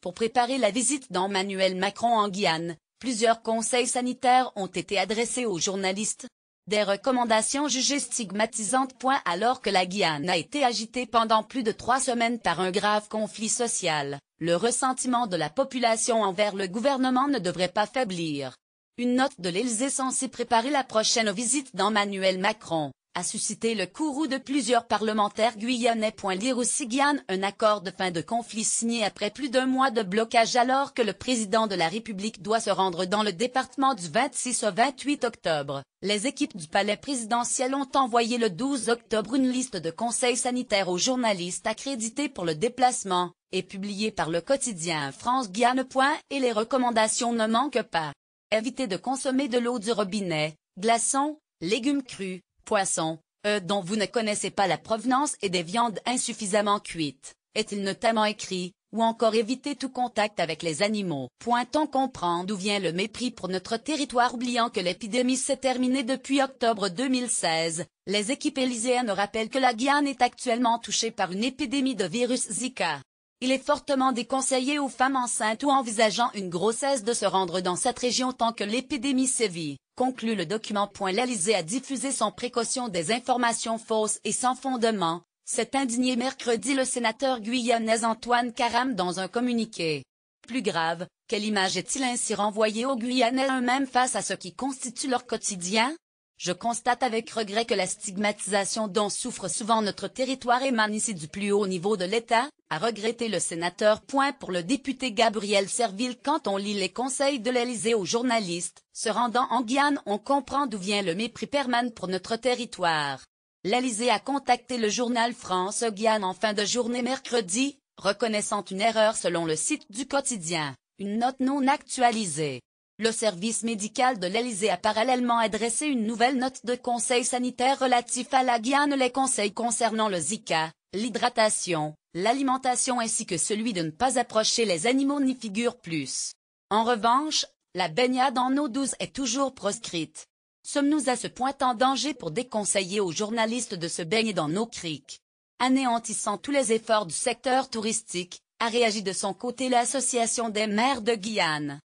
Pour préparer la visite d'Emmanuel Macron en Guyane, plusieurs conseils sanitaires ont été adressés aux journalistes. Des recommandations jugées stigmatisantes. Alors que la Guyane a été agitée pendant plus de 3 semaines par un grave conflit social, le ressentiment de la population envers le gouvernement ne devrait pas faiblir. Une note de l'Élysée censée préparer la prochaine visite d'Emmanuel Macron a suscité le courroux de plusieurs parlementaires guyanais. Lire aussi Guyane, un accord de fin de conflit signé après plus d'1 mois de blocage alors que le président de la République doit se rendre dans le département du 26 au 28 octobre. Les équipes du palais présidentiel ont envoyé le 12 octobre une liste de conseils sanitaires aux journalistes accrédités pour le déplacement, et publiée par le quotidien France Guyane. Et les recommandations ne manquent pas. Évitez de consommer de l'eau du robinet, glaçons, légumes crus, poissons, dont vous ne connaissez pas la provenance et des viandes insuffisamment cuites, est-il notamment écrit, ou encore éviter tout contact avec les animaux. On comprend d'où vient le mépris pour notre territoire oubliant que l'épidémie s'est terminée depuis octobre 2016. Les équipes élyséennes rappellent que la Guyane est actuellement touchée par une épidémie de virus Zika. Il est fortement déconseillé aux femmes enceintes ou envisageant une grossesse de se rendre dans cette région tant que l'épidémie sévit, conclut le document. L'Élysée a diffusé sans précaution des informations fausses et sans fondement, s'est indigné mercredi le sénateur guyanais Antoine Karam dans un communiqué. Plus grave, quelle image est-il ainsi renvoyé aux Guyanais eux-mêmes face à ce qui constitue leur quotidien? Je constate avec regret que la stigmatisation dont souffre souvent notre territoire émane ici du plus haut niveau de l'État, a regretté le sénateur. Pour le député Gabriel Serville, quand on lit les conseils de l'Élysée aux journalistes, se rendant en Guyane, on comprend d'où vient le mépris permanent pour notre territoire. L'Élysée a contacté le journal France Guyane en fin de journée mercredi, reconnaissant une erreur selon le site du quotidien, une note non actualisée. Le service médical de l'Élysée a parallèlement adressé une nouvelle note de conseil sanitaire relatif à la Guyane. Les conseils concernant le Zika, l'hydratation, l'alimentation ainsi que celui de ne pas approcher les animaux n'y figurent plus. En revanche, la baignade en eau douce est toujours proscrite. Sommes-nous à ce point en danger pour déconseiller aux journalistes de se baigner dans nos criques? Anéantissant tous les efforts du secteur touristique, a réagi de son côté l'Association des maires de Guyane.